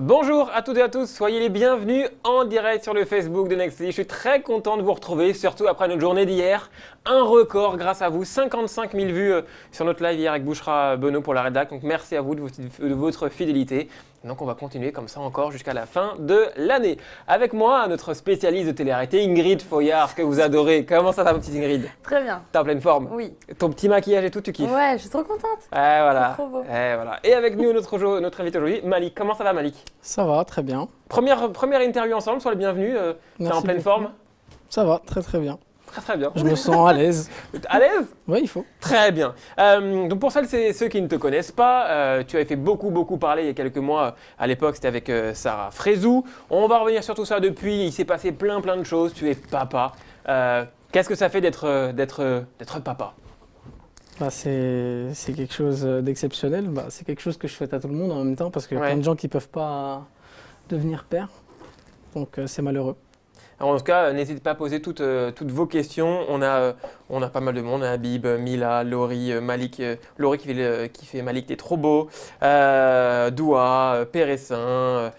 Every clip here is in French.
Bonjour à toutes et à tous, soyez les bienvenus en direct sur le Facebook de Nextly. Je suis très content de vous retrouver, surtout après notre journée d'hier. Un record grâce à vous, 55 000 vues sur notre live hier avec Bouchra Benoît pour la rédac. Donc merci à vous de votre fidélité. Donc on va continuer comme ça encore jusqu'à la fin de l'année. Avec moi, notre spécialiste de télé-réalité, Ingrid Foyard, que vous adorez. Comment ça va, ma petite Ingrid? Très bien. T'es en pleine forme? Oui. Ton petit maquillage et tout, tu kiffes? Ouais, je suis trop contente. Voilà. C'est trop beau. Voilà. Et avec nous, notre invité aujourd'hui, Malik. Comment ça va, Malik? Ça va, très bien. Première interview ensemble, sois le bienvenu. T'es en pleine forme? Ça va, très très bien. Très bien. Je me sens à l'aise. À l'aise? Oui, il faut. Très bien. Donc pour celles et ceux qui ne te connaissent pas, tu avais fait beaucoup parler il y a quelques mois. À l'époque, c'était avec Sarah Frézou. On va revenir sur tout ça depuis. Il s'est passé plein de choses. Tu es papa. Qu'est-ce que ça fait d'être papa? C'est quelque chose d'exceptionnel. C'est quelque chose que je souhaite à tout le monde en même temps parce qu'il y a plein de gens qui ne peuvent pas devenir père. Donc c'est malheureux. Alors, en tout cas, n'hésitez pas à poser toutes vos questions. On a pas mal de monde. On a Habib, Mila, Laurie, Malik. Laurie qui fait Malik, t'es trop beau. Doua, Péressin,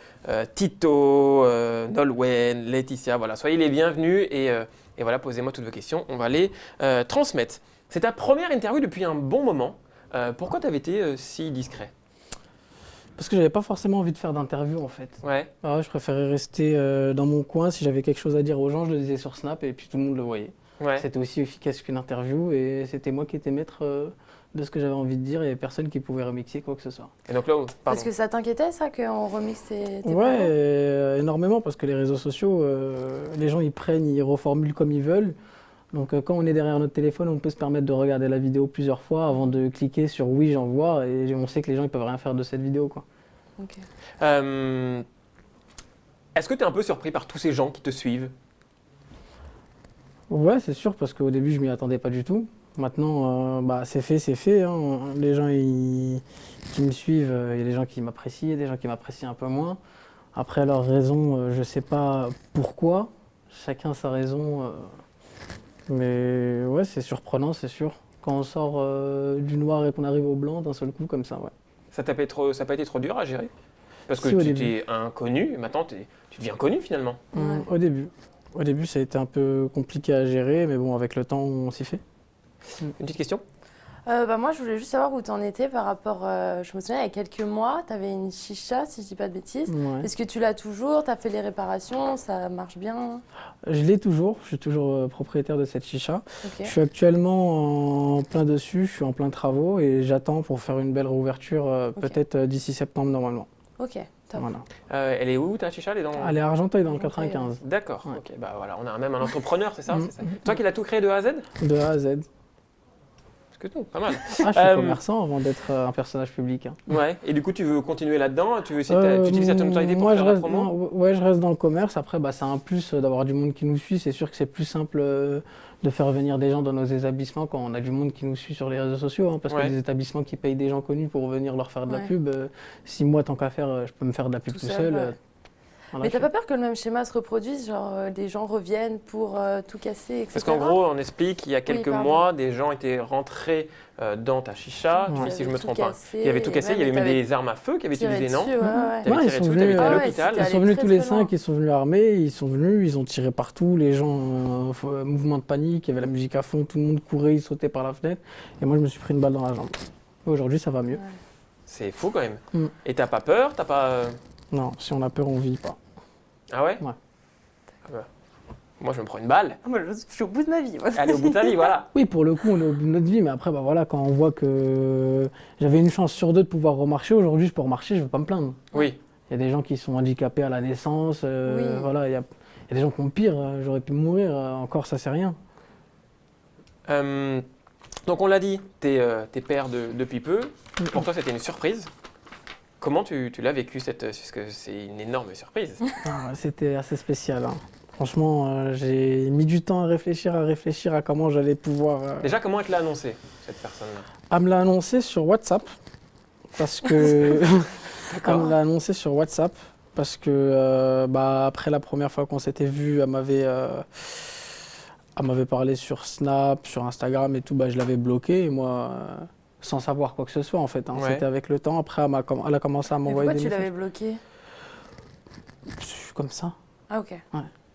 Tito, Nolwenn, Laetitia. Voilà, soyez les bienvenus et voilà, posez-moi toutes vos questions. On va les transmettre. C'est ta première interview depuis un bon moment. Pourquoi tu avais été si discret? Parce que j'avais pas forcément envie de faire d'interview en fait. Ouais. Je préférais rester dans mon coin. Si j'avais quelque chose à dire aux gens, je le disais sur Snap et puis tout le monde le voyait. Ouais. C'était aussi efficace qu'une interview et c'était moi qui étais maître de ce que j'avais envie de dire et personne qui pouvait remixer quoi que ce soit. Et donc là, Parce que ça t'inquiétait ça qu'on remixe tes Ouais, énormément parce que les réseaux sociaux, les gens ils reformulent comme ils veulent. Donc quand on est derrière notre téléphone, on peut se permettre de regarder la vidéo plusieurs fois avant de cliquer sur oui j'envoie et on sait que les gens ils peuvent rien faire de cette vidéo quoi. Ok. Est-ce que tu es un peu surpris par tous ces gens qui te suivent? Ouais, c'est sûr parce qu'au début je m'y attendais pas du tout. Maintenant c'est fait hein. Les gens qui me suivent, il y a des gens qui m'apprécient, il y a des gens qui m'apprécient un peu moins. Après leurs raisons, je sais pas pourquoi, chacun sa raison. Mais ouais, c'est surprenant, c'est sûr. Quand on sort du noir et qu'on arrive au blanc d'un seul coup, comme ça, ouais. Ça n'a pas été trop dur à gérer? Parce que Si, tu étais inconnu, et maintenant tu deviens connu finalement. Ouais. Au début, ça a été un peu compliqué à gérer, mais bon, avec le temps, on s'y fait. Une petite question? Moi, je voulais juste savoir où tu en étais par rapport. Je me souviens, il y a quelques mois, tu avais une chicha, si je dis pas de bêtises. Ouais. Est-ce que tu l'as toujours? Tu as fait les réparations? Ça marche bien? Je l'ai toujours, je suis toujours propriétaire de cette chicha. Ok. Je suis actuellement en plein dessus, je suis en plein travaux et j'attends pour faire une belle réouverture, peut-être d'ici septembre normalement. Ok, top. Voilà. Elle est où ta chicha? Elle est dans... Elle est à Argenteuil dans le Argenteuil, 95, D'accord, Ouais. ok, bah voilà, on a même un entrepreneur, c'est ça? Mm. C'est ça. Toi qui l'as tout créé de A à Z? de A à Z. Parce que tout, pas mal. Je suis commerçant avant d'être un personnage public. Hein. Ouais, et du coup tu veux continuer là-dedans? Tu veux essayer tu utilises ta notoriété pour moi, faire la promo? Ouais, je reste dans le commerce. Après, c'est un plus d'avoir du monde qui nous suit. C'est sûr que c'est plus simple de faire venir des gens dans nos établissements quand on a du monde qui nous suit sur les réseaux sociaux. Hein, parce Ouais. que des établissements qui payent des gens connus pour venir leur faire de la Ouais. pub, si moi, tant qu'à faire, je peux me faire de la pub tout seul. ouais. Voilà, Mais t'as pas peur que le même schéma se reproduise? Genre, des gens reviennent pour tout casser, etc. Parce qu'en gros, on explique, il y a quelques pardon. mois, des gens étaient rentrés dans ta chicha, Ouais. si je me trompe pas. pas. Il y avait tout cassé, il y avait même des armes à feu qui avaient été tiré utilisées, non? dessus, ouais. T'avais Ouais, ils tiré sont dessus, t'avais été à venus, l'hôpital. ouais, Ils c'était sont venus très, tous les très loin. 5, ils sont venus armés, ils ont tiré partout, les gens, mouvement de panique, il y avait la musique à fond, tout le monde courait, ils sautaient par la fenêtre, et moi je me suis pris une balle dans la jambe. Aujourd'hui ça va mieux. Ouais. C'est fou quand même. Mm. Et t'as pas peur? T'as pas... Non, si on a peur, on vit pas. Ah ouais? Ouais. Ah bah. Moi je me prends une balle. Ah, moi, je suis au bout de ma vie. moi. Allez au bout de ta vie, voilà. Oui, pour le coup, on est au bout de notre vie, mais après, voilà, quand on voit que j'avais une chance sur deux de pouvoir remarcher, aujourd'hui je peux remarcher, je ne vais pas me plaindre. Oui. Il y a des gens qui sont handicapés à la naissance, Oui. voilà, il y a des gens qui ont pire, j'aurais pu mourir, encore ça c'est rien. Donc on l'a dit, t'es père depuis peu. Pour toi c'était une surprise. Comment tu l'as vécu parce que c'est une énorme surprise. C'était assez spécial. Hein. Franchement, j'ai mis du temps à réfléchir à comment j'allais pouvoir... Déjà comment elle te l'a annoncé, cette personne-là? Elle me l'a annoncé sur WhatsApp, parce que... Elle me l'a annoncé sur WhatsApp, parce que après la première fois qu'on s'était vu, elle m'avait parlé sur Snap, sur Instagram et tout, je l'avais bloqué, et moi... sans savoir quoi que ce soit en fait. Hein. Ouais. C'était avec le temps. Après, elle a commencé à Mais m'envoyer pourquoi des tu messages. l'avais bloqué? Je suis comme ça. Ah, ok.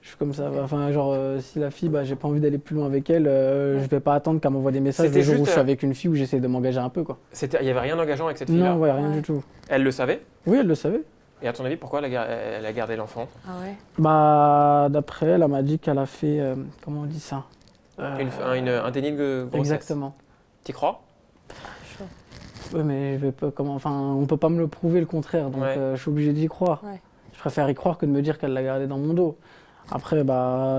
Je suis comme ça. Ok. Enfin, genre, si la fille, j'ai pas envie d'aller plus loin avec elle, je vais pas attendre qu'elle m'envoie des messages C'était le jour où juste, je suis avec une fille où j'essaie de m'engager un peu, quoi. Il n'y avait rien d'engageant avec cette fille-là? Non, ouais, rien Ouais. du tout. Elle le savait? Oui, elle le savait. Et à ton avis, pourquoi elle a gardé l'enfant? Ah ouais. D'après elle, elle m'a dit qu'elle a fait, comment on dit ça? Un déni de grossesse. Exactement. T'y crois? Chaud. Ouais, mais je vais pas, enfin, on peut pas me le prouver le contraire, donc Ouais. je suis obligé d'y croire. Ouais. Je préfère y croire que de me dire qu'elle l'a gardé dans mon dos. Après,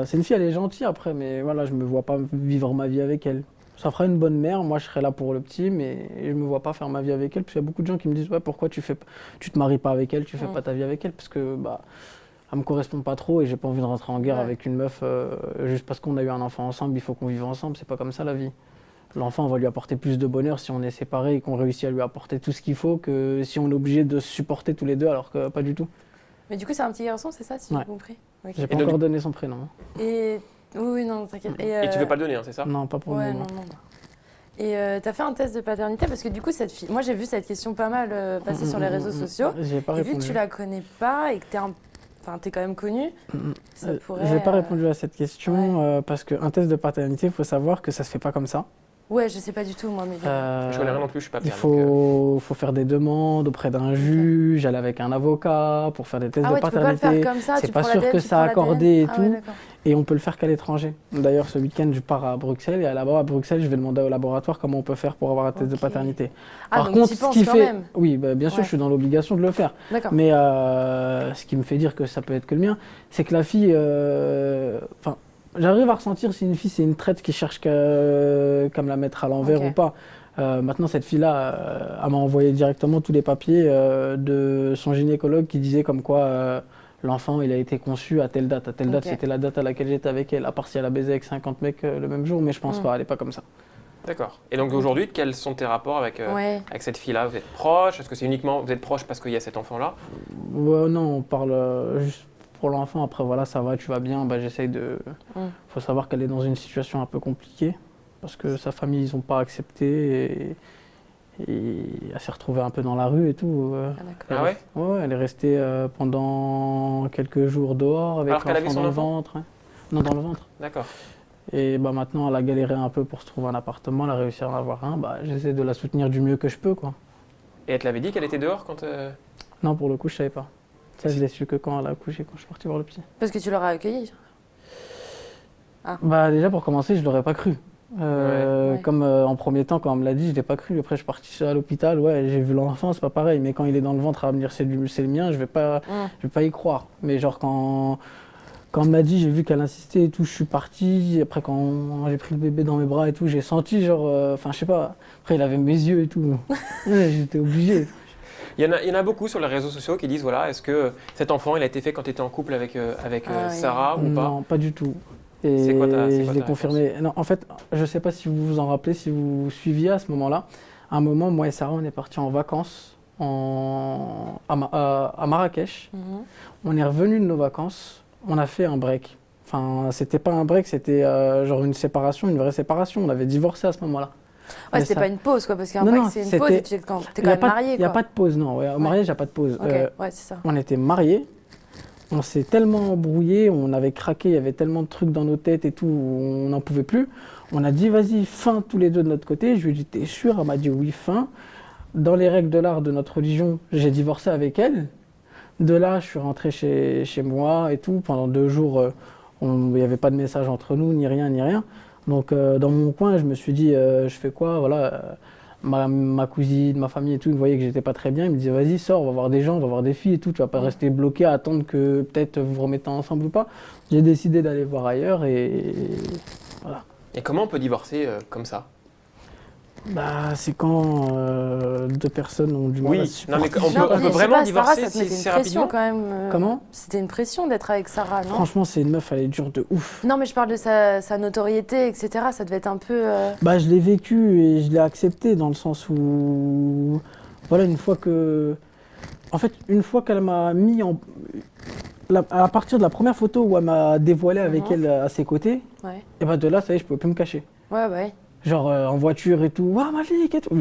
c'est une fille, elle est gentille après, mais voilà, je me vois pas vivre ma vie avec elle. Ça fera une bonne mère, moi je serai là pour le petit, mais je me vois pas faire ma vie avec elle, parce qu'il y a beaucoup de gens qui me disent, ouais, pourquoi tu te maries pas avec elle, tu fais pas ta vie avec elle, parce que elle me correspond pas trop et j'ai pas envie de rentrer en guerre Ouais. avec une meuf juste parce qu'on a eu un enfant ensemble, il faut qu'on vive ensemble, c'est pas comme ça la vie. L'enfant, on va lui apporter plus de bonheur si on est séparés et qu'on réussit à lui apporter tout ce qu'il faut que si on est obligé de se supporter tous les deux alors que pas du tout. Mais du coup, c'est un petit garçon, c'est ça, si Ouais. j'ai compris? Ok. J'ai pas donc- encore donné son prénom. Et. Oui, non, t'inquiète. Et tu veux pas le donner, hein, c'est ça? Non, pas pour le Ouais, moment. non. Et t'as fait un test de paternité parce que du coup, cette fille. Moi, j'ai vu cette question pas mal passer sur les réseaux sociaux. J'ai pas Et vu que répondu. tu la connais pas et que t'es quand même connu, ça pourrait. J'ai pas répondu à cette question parce qu'un test de paternité, il faut savoir que ça se fait pas comme ça. Ouais, je sais pas du tout, moi, mais. Je connais rien non plus, je suis pas Il père. donc, faut faire des demandes auprès d'un juge, aller avec un avocat pour faire des tests Ah ouais, de tu peux pas le paternité. faire comme ça. C'est tu pas prends sûr l'ADN, que tu ça prends accordé l'ADN. et Ah tout. ouais, d'accord. Et on peut le faire qu'à l'étranger. D'ailleurs, ce week-end, je pars à Bruxelles et là-bas, à Bruxelles, je vais demander au laboratoire comment on peut faire pour avoir un test de Ok. paternité. Ah, Par donc contre, t'y ce penses qui quand fait, même. oui, bien sûr, Ouais. je suis dans l'obligation de le faire. D'accord. Mais ce qui me fait dire que ça peut être que le mien, c'est que la fille, enfin, j'arrive à ressentir si une fille c'est une traite qui cherche qu'à me la mettre à l'envers Ok. ou pas. Maintenant, cette fille-là, elle m'a envoyé directement tous les papiers de son gynécologue qui disait comme quoi l'enfant il a été conçu à telle date. À telle date, Ok. c'était la date à laquelle j'étais avec elle, à part si elle a baisé avec 50 mecs le même jour, mais je pense pas, elle est pas comme ça. D'accord. Et donc aujourd'hui, quels sont tes rapports avec, Ouais. avec cette fille-là? Vous êtes proches? Est-ce que c'est uniquement vous êtes proches parce qu'il y a cet enfant-là? Ouais, non, on parle juste pour l'enfant. Après, voilà, ça va, tu vas bien. J'essaye de. Faut savoir qu'elle est dans une situation un peu compliquée parce que sa famille, ils n'ont pas accepté et elle s'est retrouvée un peu dans la rue et tout. Ah, d'accord. Ah ouais? Ouais, elle est restée pendant quelques jours dehors avec Alors qu'elle avait l'enfant son dans le enfant? ventre. Non, dans le ventre. D'accord. Et maintenant, elle a galéré un peu pour se trouver un appartement. Elle a réussi à en avoir un. J'essaie de la soutenir du mieux que je peux, quoi. Et elle te l'avait dit qu'elle était dehors quand... Non, pour le coup, je savais pas. Ça, je l'ai su que quand elle a accouché, quand je suis parti voir le petit. Parce que tu l'auras accueilli. Déjà, pour commencer, je l'aurais pas cru. Ouais. Comme en premier temps, quand on me l'a dit, je l'ai pas cru. Après, je suis parti à l'hôpital. Ouais, j'ai vu l'enfant, c'est pas pareil. Mais quand il est dans le ventre à me dire c'est le mien, je vais pas y croire. Mais genre, quand on me l'a dit, j'ai vu qu'elle insistait et tout, je suis parti. Après, quand j'ai pris le bébé dans mes bras et tout, j'ai senti, genre, enfin, je sais pas. Après, il avait mes yeux et tout. Ouais, j'étais obligé. Il y en a beaucoup sur les réseaux sociaux qui disent, voilà, est-ce que cet enfant, il a été fait quand tu étais en couple avec, Ah oui. Sarah ou pas? Non, pas du tout. Et C'est quoi je ta l'ai réponse? confirmé. Non, en fait, je sais pas si vous vous en rappelez, si vous suiviez à ce moment-là. À un moment, moi et Sarah, on est partis en vacances à Marrakech. Mhm. On est revenus de nos vacances. On a fait un break. Enfin, c'était pas un break, c'était genre une séparation, une vraie séparation. On avait divorcé à ce moment-là. Ouais, Mais c'était ça- pas une pause, quoi, parce qu'un Non, break, non, c'est une c'était- pause et t'es quand Il y a même pas de- marié, Il n'y a quoi. pas de pause, non. Ouais, au mariage, il n'y a pas de pause. Ok, ouais, c'est ça. On était mariés, on s'est tellement embrouillé, on avait craqué, il y avait tellement de trucs dans nos têtes et tout, on n'en pouvait plus. On a dit, vas-y, fin tous les deux de notre côté. Je lui ai dit, t'es sûr? Elle m'a dit, oui, fin. Dans les règles de l'art de notre religion, j'ai divorcé avec elle. De là, je suis rentré chez moi et tout. Pendant 2 jours, il n'y avait pas de message entre nous, ni rien, ni rien. Donc, dans mon coin, je me suis dit, je fais quoi? Voilà. Ma cousine, ma famille et tout, ils voyaient que j'étais pas très bien. Ils me disaient, vas-y, sors, on va voir des gens, on va voir des filles et tout. Tu vas pas rester bloqué à attendre que peut-être vous vous remettez ensemble ou pas. J'ai décidé d'aller voir ailleurs et voilà. Et comment on peut divorcer comme ça? C'est quand 2 personnes ont du mal à Oui, se non mais supporter. on peut puis, je sais vraiment pas, divorcer Sarah, ça te mettait si une pression rapidement? quand même. Comment? C'était une pression d'être avec Sarah, non? Franchement, c'est une meuf, elle est dure de ouf. Non, mais je parle de sa notoriété, etc. Ça devait être un peu. Je l'ai vécu et je l'ai accepté dans le sens où, voilà, une fois qu'elle m'a mis à partir de la première photo où elle m'a dévoilé avec elle à ses côtés, Ouais. et de là, ça y est, je pouvais plus me cacher. Ouais, ouais. Genre en voiture et tout, waouh, Malik et tout.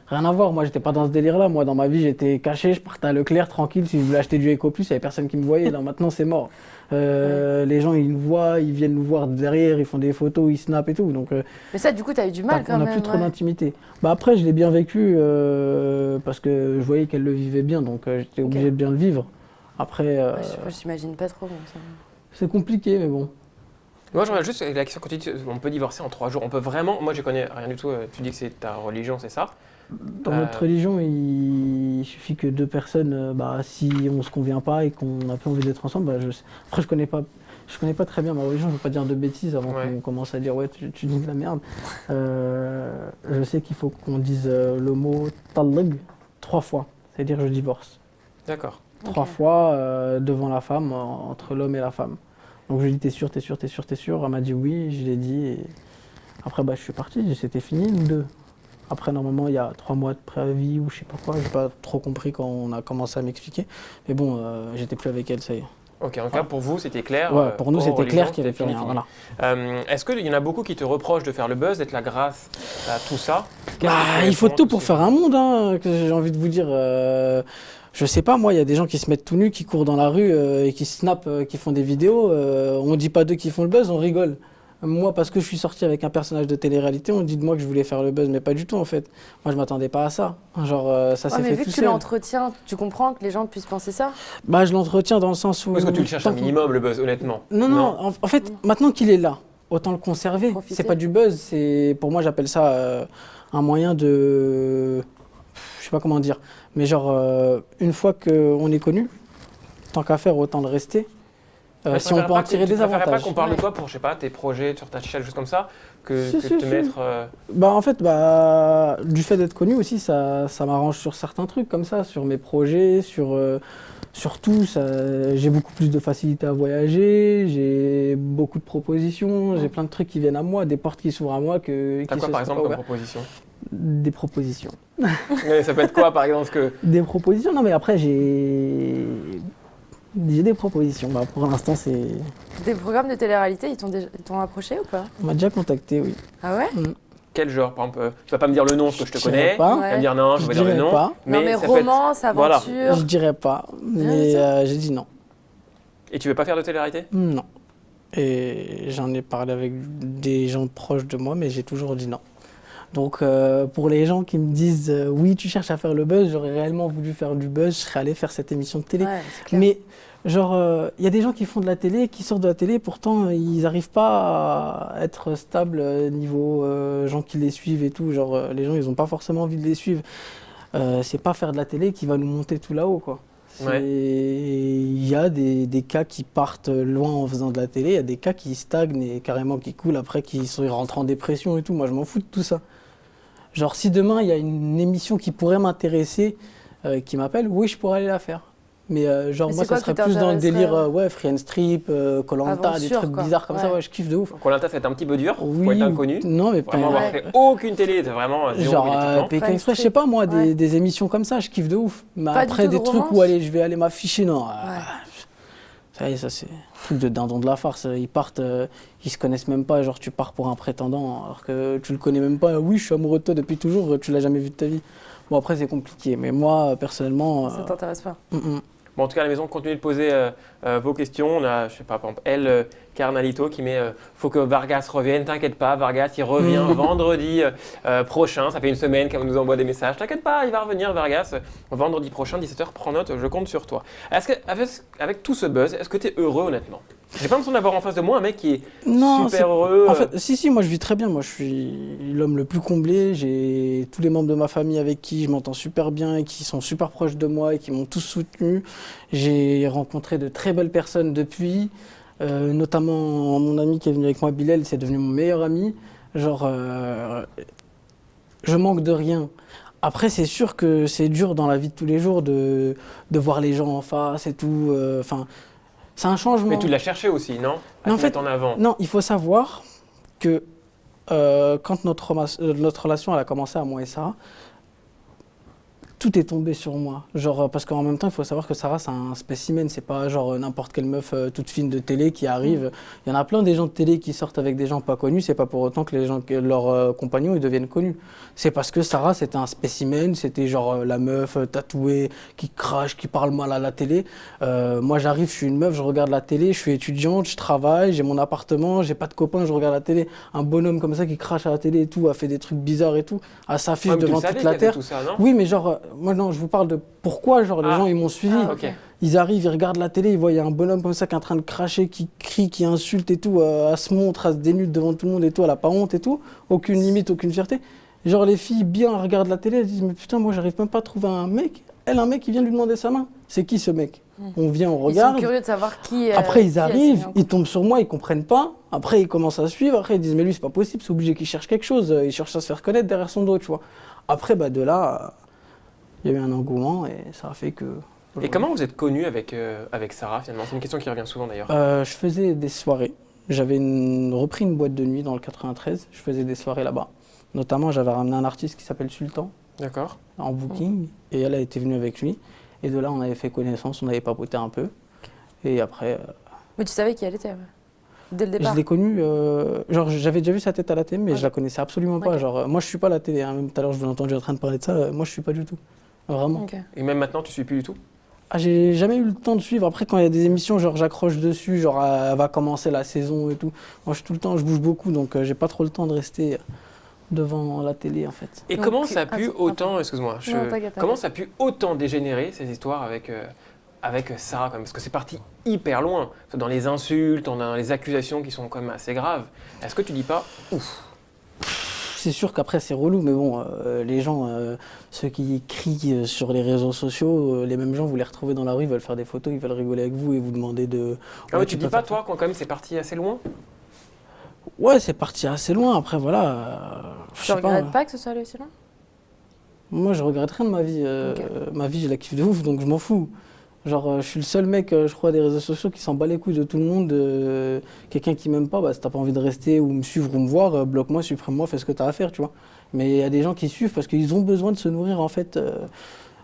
Rien à voir, moi j'étais pas dans ce délire-là. Moi dans ma vie j'étais caché, je partais à Leclerc tranquille. Si je voulais acheter du Eco Plus, il n'y avait personne qui me voyait. Là maintenant c'est mort. Les gens ils nous voient, ils viennent nous voir derrière, ils font des photos, ils snappent et tout. Donc, Mais ça, du coup, t'as eu du mal quand on même. n'a plus trop ouais. d'intimité. Bah après je l'ai bien vécu parce que je voyais qu'elle le vivait bien, donc j'étais obligé de bien le vivre. Après, Ouais, je j'imagine pas trop. Bon, ça. c'est compliqué, mais bon. Moi, je reviens juste avec la question quand tu dis on peut divorcer en 3 jours. On peut vraiment. Moi, je connais rien du tout. Tu dis que c'est ta religion, c'est ça? Dans notre religion, il suffit que deux personnes, si on se convient pas et qu'on n'a plus envie d'être ensemble, après je connais pas très bien ma religion, je veux pas dire de bêtises avant qu'on commence à dire ouais tu dis de la merde. Je sais qu'il faut qu'on dise le mot talaq 3 fois, c'est-à-dire je divorce. D'accord. 3 fois devant la femme, entre l'homme et la femme. Donc je lui ai dit t'es sûr, t'es sûr, t'es sûr, t'es sûr. Elle m'a dit oui, je l'ai dit. Et après je suis parti, c'était fini, nous deux. Après normalement il y a 3 mois de préavis ou je sais pas quoi, j'ai pas trop compris quand on a commencé à m'expliquer. Mais bon, j'étais plus avec elle, ça y est. Ok, en tout cas pour vous c'était clair. Ouais, pour nous c'était clair qu'il y avait fini. fini. Voilà. Est-ce qu'il y en a beaucoup qui te reprochent de faire le buzz, d'être là grâce à tout ça? Il faut tout pour faire un monde, hein, que j'ai envie de vous dire. Je sais pas, moi, il y a des gens qui se mettent tout nus, qui courent dans la rue et qui snappent, qui font des vidéos. On dit pas d'eux qui font le buzz, on rigole. Moi, parce que je suis sorti avec un personnage de télé-réalité, on dit de moi que je voulais faire le buzz, mais pas du tout en fait. Moi, je m'attendais pas à ça. Genre, ça s'est mais fait vu tout que tu seul. l'entretiens, tu comprends que les gens puissent penser ça? Je l'entretiens dans le sens où. Est-ce que tu le cherches un minimum le buzz, honnêtement? Non. En fait, maintenant qu'il est là, autant le conserver. Profiter. C'est pas du buzz, c'est pour moi j'appelle ça un moyen de, je sais pas comment dire, mais genre une fois qu'on est connu, tant qu'à faire autant le rester. Si on peut en tirer des avantages. Tu préférerais pas qu'on parle de toi pour, je sais pas, tes projets sur ta chaîne, des choses comme ça, que te mettre... En fait, du fait d'être connu aussi, ça m'arrange sur certains trucs comme ça, sur mes projets, sur tout. J'ai beaucoup plus de facilité à voyager, j'ai beaucoup de propositions, j'ai plein de trucs qui viennent à moi, des portes qui s'ouvrent à moi que T'as quoi par exemple comme proposition? Des propositions. Mais ça peut être quoi par exemple Des propositions? Non mais après j'ai des propositions. Pour l'instant c'est... Des programmes de télé-réalité, ils t'ont approché ou pas? On m'a déjà contacté, oui. Ah ouais? Quel genre par exemple, tu vas pas me dire le nom parce que je te connais. Pas. Tu vas me dire non, je vais dire le nom. Pas. Mais ça romance, peut être... Voilà. aventure... Je dirais pas, mais j'ai dit non. Et tu veux pas faire de télé-réalité? Non. Et j'en ai parlé avec des gens proches de moi, mais j'ai toujours dit non. Donc pour les gens qui me disent oui, tu cherches à faire le buzz, j'aurais réellement voulu faire du buzz, je serais allé faire cette émission de télé. Ouais, c'est clair. Mais genre, il y a des gens qui font de la télé, qui sortent de la télé, pourtant ils n'arrivent pas à être stables niveau gens qui les suivent et tout. Genre les gens, ils n'ont pas forcément envie de les suivre. C'est pas faire de la télé qui va nous monter tout là-haut, quoi. Il y a des cas qui partent loin en faisant de la télé, il y a des cas qui stagnent et carrément qui coulent après, qui rentrent en dépression et tout. Moi, je m'en fous de tout ça. Genre, si demain, il y a une émission qui pourrait m'intéresser, qui m'appelle, oui, je pourrais aller la faire. Mais moi, ça serait plus dans le délire, Free and Strip, Koh-Lanta, des trucs bizarres comme ça, je kiffe de ouf. Koh-Lanta, ça va être un petit peu dur, oui, faut être inconnu. Non, mais vraiment avoir fait aucune télé, c'est vraiment zéro genre Pékin Express, je sais pas moi, des émissions comme ça, je kiffe de ouf. Mais pas après, des trucs où je vais aller m'afficher, non. Ouais. Ça c'est un truc de dindon de la farce. Ils partent, ils se connaissent même pas. Genre, tu pars pour un prétendant alors que tu le connais même pas. Oui, je suis amoureux de toi depuis toujours, tu l'as jamais vu de ta vie. Bon, après, c'est compliqué. Mais moi, personnellement. Ça t'intéresse pas? Bon, en tout cas, à la maison, continuez de poser vos questions. On a, je sais pas, par exemple, Carnalito qui met faut que Vargas revienne. T'inquiète pas, Vargas, il revient vendredi prochain. Ça fait une semaine qu'elle nous envoie des messages. T'inquiète pas, il va revenir, Vargas. Vendredi prochain, 17h, prends note, je compte sur toi. Est-ce que, avec tout ce buzz, est-ce que tu es heureux, honnêtement? J'ai pas l'impression d'avoir en face de moi un mec qui est super heureux. En fait, si, moi je vis très bien. Moi je suis l'homme le plus comblé. J'ai tous les membres de ma famille avec qui je m'entends super bien et qui sont super proches de moi et qui m'ont tous soutenu. J'ai rencontré de très belles personnes depuis, notamment mon ami qui est venu avec moi, Bilal, c'est devenu mon meilleur ami. Genre, je manque de rien. Après, c'est sûr que c'est dur dans la vie de tous les jours de voir les gens en face et tout. C'est un changement. Mais tu l'as cherché aussi, non? En fait, en avant. Non, il faut savoir que quand notre relation elle a commencé à moi et Sarah, tout est tombé sur moi. Genre, parce qu'en même temps, il faut savoir que Sarah, c'est un spécimen. C'est pas genre n'importe quelle meuf toute fine de télé qui arrive. Il y en a plein des gens de télé qui sortent avec des gens pas connus. C'est pas pour autant que leurs compagnons ils deviennent connus. C'est parce que Sarah, c'était un spécimen. C'était genre la meuf tatouée qui crache, qui parle mal à la télé. Moi, j'arrive, je suis une meuf, je regarde la télé, je suis étudiante, je travaille, j'ai mon appartement, j'ai pas de copains, je regarde la télé. Un bonhomme comme ça qui crache à la télé et tout, a fait des trucs bizarres et tout, à s'affiche Ah, mais tu devant le savais toute qu'il y la avait terre. tout ça, non? Oui, mais genre, moi non, je vous parle de pourquoi genre les Ah. gens ils m'ont suivi. Ah, Ok. Ils arrivent, ils regardent la télé, ils voient il y a un bonhomme comme ça qui est en train de cracher, qui crie, qui insulte et tout, elle se montre, elle se dénude devant tout le monde et tout, elle a pas honte et tout, aucune limite, aucune fierté. Genre les filles bien regardent la télé, elles disent mais putain moi j'arrive même pas à trouver un mec. Elle, un mec qui vient lui demander sa main. C'est qui ce mec? On vient, on Ils sont regarde. curieux de savoir qui. Après, ils qui a arrivent, signé un ils coup. tombent sur moi, ils comprennent pas. Après, ils commencent à suivre. Après, ils disent, mais lui, c'est pas possible, c'est obligé qu'il cherche quelque chose. Il cherche à se faire connaître derrière son dos, tu vois. Après, bah, de là, il y a eu un engouement et ça a fait que. Et comment vous êtes connu avec Sarah finalement? C'est une question qui revient souvent d'ailleurs. Je faisais des soirées. J'avais repris une boîte de nuit dans le 93. Je faisais des soirées là-bas. Notamment, j'avais ramené un artiste qui s'appelle Sultan D'accord. en booking. Et elle a été venue avec lui. Et de là, on avait fait connaissance, on avait papoté un peu. Et après. Mais tu savais qui elle était, ouais. Dès le Je départ. l'ai connue, genre j'avais déjà vu sa tête à la télé, mais Ok. je la connaissais absolument pas. Ok. Genre, moi je suis pas la télé, hein. Même tout à l'heure je vous ai entendu en train de parler de ça, moi je suis pas du tout. Vraiment. Ok. Et même maintenant, tu suis plus du tout? Ah, j'ai jamais eu le temps de suivre. Après, quand il y a des émissions, genre j'accroche dessus, genre elle va commencer la saison et tout. Moi je suis tout le temps, je bouge beaucoup, donc j'ai pas trop le temps de rester devant la télé en fait. Et Donc, comment ça a pu attends, autant, excuse-moi, Non, t'inquiète, comment t'inquiète. ça a pu autant dégénérer ces histoires avec Sarah quand même? Parce que c'est parti hyper loin, dans les insultes, dans les accusations qui sont quand même assez graves. Est-ce que tu dis pas, ouf? C'est sûr qu'après c'est relou, mais bon, les gens, ceux qui crient sur les réseaux sociaux, les mêmes gens, vous les retrouvez dans la rue, ils veulent faire des photos, ils veulent rigoler avec vous et vous demander de. Ah Ouais, ouais, tu dis peux pas faire ça. toi quand quand même c'est parti assez loin? Ouais, c'est parti assez loin. Après, voilà. Je Tu sais pas. regrettes pas que ce soit allé aussi loin? Moi, je regrette rien de ma vie. Ok. Ma vie, je la kiffe de ouf, donc je m'en fous. Genre, je suis le seul mec, je crois, des réseaux sociaux qui s'en bat les couilles de tout le monde. Quelqu'un qui m'aime pas, bah, si t'as pas envie de rester ou me suivre ou me voir, bloque-moi, supprime-moi, fais ce que t'as à faire, tu vois. Mais il y a des gens qui suivent parce qu'ils ont besoin de se nourrir, en fait,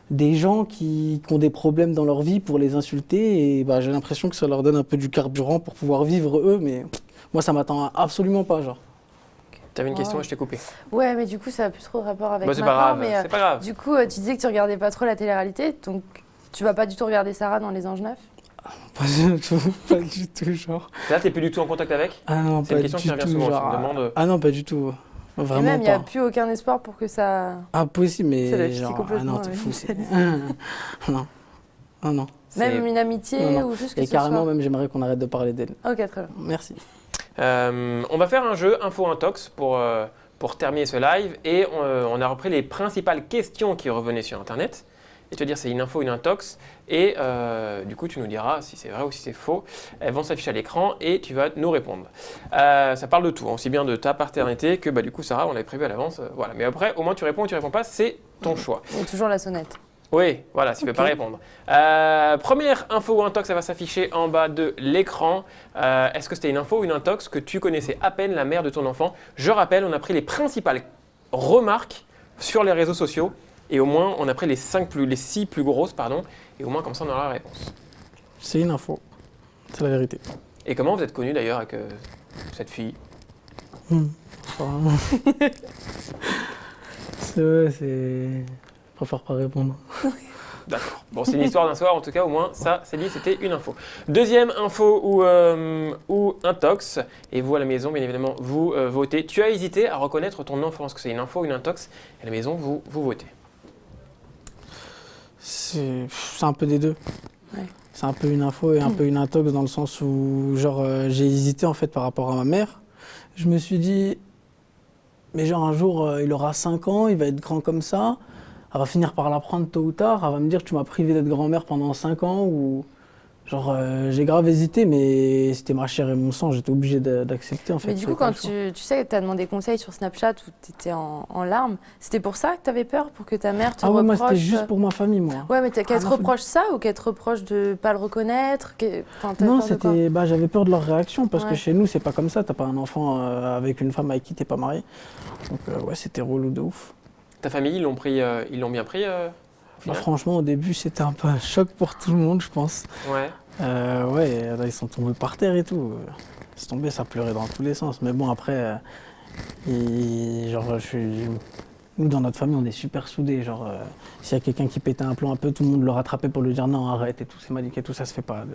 des gens qui ont des problèmes dans leur vie pour les insulter. Et bah, j'ai l'impression que ça leur donne un peu du carburant pour pouvoir vivre eux, mais moi, ça m'attend absolument pas, genre. T'avais une question Ouais. et je t'ai coupé. Ouais, mais du coup, ça a plus trop de rapport avec Bah, c'est pas maintenant. grave, Mais c'est pas grave. du coup, tu disais que tu regardais pas trop la télé-réalité, donc tu vas pas du tout regarder Sarah dans Les Anges Neufs? Pas du tout, pas du tout, genre. Là, t'es plus du tout en contact avec? Ah non, C'est pas une question du qui revient tout, souvent, genre, je me demande. Ah non, pas du tout. Et Vraiment même, il n'y a pas. plus aucun espoir pour que ça. Impossible, C'est la mais fille genre, ah complètement, non, t'es ouais. fou, c'est... non, ah non. Même une amitié Non, non. ou juste que Et ce carrément, soit. même, j'aimerais qu'on arrête de parler d'elle. Ok, très bien. Merci. On va faire un jeu Info Intox pour terminer ce live et on a repris les principales questions qui revenaient sur Internet. Et tu vas dire c'est une info, une intox et du coup tu nous diras si c'est vrai ou si c'est faux. Elles vont s'afficher à l'écran et tu vas nous répondre. Ça parle de tout, aussi bien de ta paternité que bah, du coup Sarah on l'avait prévu à l'avance. Voilà. Mais après au moins tu réponds ou tu réponds pas, c'est ton choix. Il y a toujours la sonnette. Oui, voilà, si tu ne veux pas répondre. Première info ou intox, ça va s'afficher en bas de l'écran. Est-ce que c'était une info ou une intox que tu connaissais à peine la mère de ton enfant? Je rappelle, on a pris les principales remarques sur les réseaux sociaux et au moins on a pris les 6 plus grosses, pardon, et au moins comme ça on aura la réponse. C'est une info. C'est la vérité. Et comment vous êtes connu d'ailleurs avec cette fille? Enfin, c'est... Je préfère pas répondre. D'accord. Bon, c'est une histoire d'un soir, en tout cas, au moins, ça, c'est dit, c'était une info. Deuxième info ou intox, et vous à la maison, bien évidemment, vous votez. Tu as hésité à reconnaître ton enfant, est-ce que c'est une info ou une intox? À la maison, vous votez. C'est un peu des deux. Ouais. C'est un peu une info et un peu une intox dans le sens où, genre, j'ai hésité en fait par rapport à ma mère. Je me suis dit, mais genre un jour, il aura 5 ans, il va être grand comme ça. Elle va finir par l'apprendre tôt ou tard. Elle va me dire, tu m'as privé d'être grand-mère pendant 5 ans. Ou genre, j'ai grave hésité, mais c'était ma chair et mon sang. J'étais obligé d'accepter en fait. Mais du coup, c'est pas quand le choix. tu sais que tu as demandé conseil sur Snapchat où tu étais en larmes, c'était pour ça que tu avais peur? Pour que ta mère te Ah ouais, moi reproche? c'était juste pour ma famille, moi. Ouais, mais qu'elle te Ah, non, reproche ça ou qu'elle te reproche de pas le reconnaître? Enfin, t'avais Non, peur de quoi? c'était, bah, j'avais peur de leur réaction parce que Ouais. chez nous, c'est pas comme ça. T'as pas un enfant avec une femme avec qui t'es pas marié. Donc, ouais, c'était relou de ouf. Ta famille, ils l'ont bien pris Bah, franchement, au début, c'était un peu un choc pour tout le monde, je pense. Ouais. Ouais, là, ils sont tombés par terre et tout. Ils sont tombés, ça pleurait dans tous les sens. Mais bon, après, genre, nous, dans notre famille, on est super soudés. Genre, s'il y a quelqu'un qui pétait un plomb un peu, tout le monde le rattrapait pour lui dire non, arrête et tout, c'est Malik et tout, ça se fait pas.